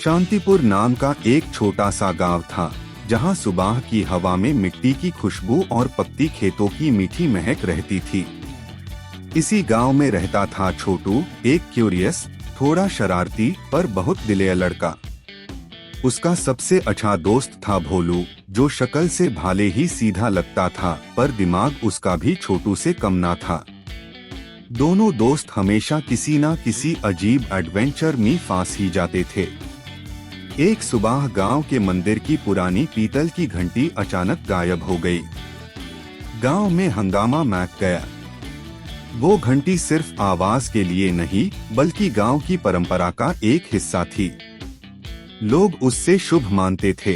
शांतिपुर नाम का एक छोटा सा गांव था, जहां सुबह की हवा में मिट्टी की खुशबू और पकती खेतों की मीठी महक रहती थी। इसी गांव में रहता था छोटू, एक क्यूरियस, थोड़ा शरारती पर बहुत दिलेर लड़का। उसका सबसे अच्छा दोस्त था भोलू, जो शक्ल से भाले ही सीधा लगता था, पर दिमाग उसका भी छोटू से कम ना था। दोनों दोस्त हमेशा किसी न किसी अजीब एडवेंचर में फंस ही जाते थे। एक सुबह गांव के मंदिर की पुरानी पीतल की घंटी अचानक गायब हो गई। गांव में हंगामा मच गया। वो घंटी सिर्फ आवाज के लिए नहीं, बल्कि गांव की परंपरा का एक हिस्सा थी। लोग उससे शुभ मानते थे।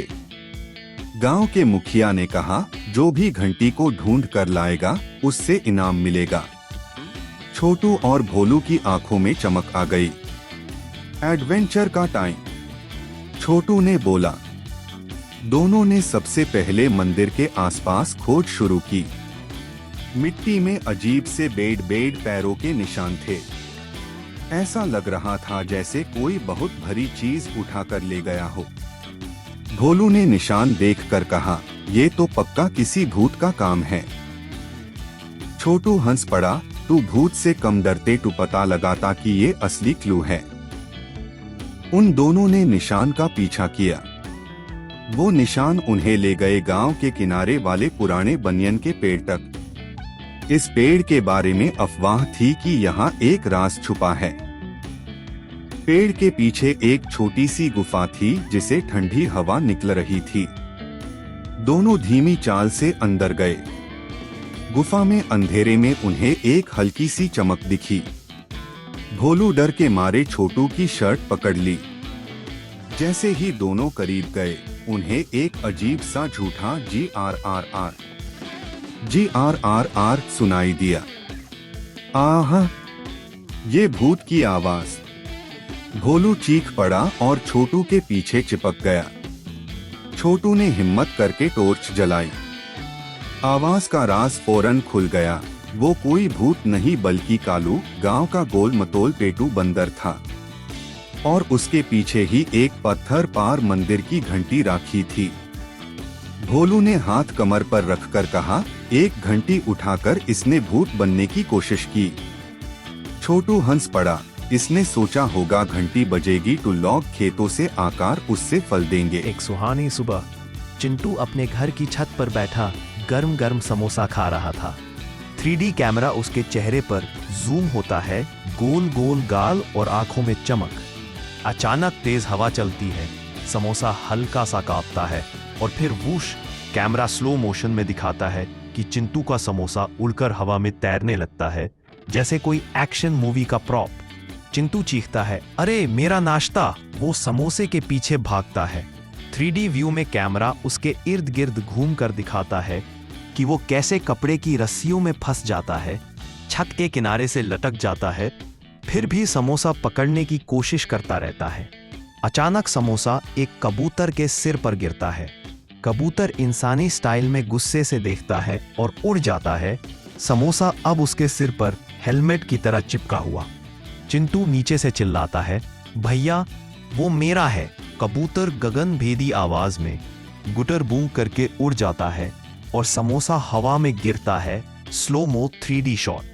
गांव के मुखिया ने कहा, जो भी घंटी को ढूंढ कर लाएगा, उससे इनाम मिलेगा। छोटू और भोलू की आंखों में चमक आ गई। एडवेंचर का टाइम, छोटू ने बोला। दोनों ने सबसे पहले मंदिर के आसपास खोज शुरू की। मिट्टी में अजीब से बेड पैरों के निशान थे। ऐसा लग रहा था जैसे कोई बहुत भारी चीज उठाकर ले गया हो। भोलू ने निशान देखकर कहा, ये तो पक्का किसी भूत का काम है। छोटू हंस पड़ा, तू भूत से कम डरते तू पता लगाता कि ये असली क्लू है। उन दोनों ने निशान का पीछा किया। वो निशान उन्हें ले गए गांव के किनारे वाले पुराने बनियन के पेड़ तक। इस पेड़ के बारे में अफवाह थी कि यहाँ एक राज छुपा है। पेड़ के पीछे एक छोटी सी गुफा थी, जिसे ठंडी हवा निकल रही थी। दोनों धीमी चाल से अंदर गए। गुफा में अंधेरे में उन्हें एक हल्की सी चमक दिखी। भोलू डर के मारे छोटू की शर्ट पकड़ ली। जैसे ही दोनों करीब गए, उन्हें एक अजीब सा झूठा GRRR सुनाई दिया। आह, ये भूत की आवाज। भोलू चीख पड़ा और छोटू के पीछे चिपक गया। छोटू ने हिम्मत करके टॉर्च जलाई। आवाज का राज फौरन खुल गया। वो कोई भूत नहीं बल्कि कालू, गांव का गोल मटोल पेटू बंदर था। और उसके पीछे ही एक पत्थर पार मंदिर की घंटी राखी थी। भोलू ने हाथ कमर पर रखकर कहा, एक घंटी उठाकर इसने भूत बनने की कोशिश की। छोटू हंस पड़ा। इसने सोचा होगा घंटी बजेगी तो लोग खेतों से आकर उससे फल देंगे। एक सुहानी सुबह चिंटू अपने घर की छत पर बैठा गर्म गर्म समोसा खा रहा था। 3D कैमरा उसके चेहरे पर जूम होता है, गोल गोल गाल और आंखों में चमक। अचानक तेज हवा चलती है, समोसा हल्का सा कांपता है और फिर वूश, कैमरा स्लो मोशन में दिखाता है कि चिंटू का समोसा उड़कर हवा में तैरने लगता है, जैसे कोई एक्शन मूवी का प्रॉप। चिंटू चीखता है, अरे मेरा नाश्ता! वो समोसे के पीछे भागता है। 3D व्यू में कैमरा उसके इर्द गिर्द घूम कर दिखाता है कि वो कैसे कपड़े की रस्सियों में फंस जाता है, छत के किनारे से लटक जाता है, फिर भी समोसा पकड़ने की कोशिश करता रहता है। अचानक समोसा एक कबूतर के सिर पर गिरता है। कबूतर इंसानी स्टाइल में गुस्से से देखता है और उड़ जाता है। समोसा अब उसके सिर पर हेलमेट की तरह चिपका हुआ। चिंटू नीचे से चिल्लाता है, भैया वो मेरा है। कबूतर गगन भेदी आवाज में गुटर बूम करके उड़ जाता है और समोसा हवा में गिरता है। Slow mo 3D shot.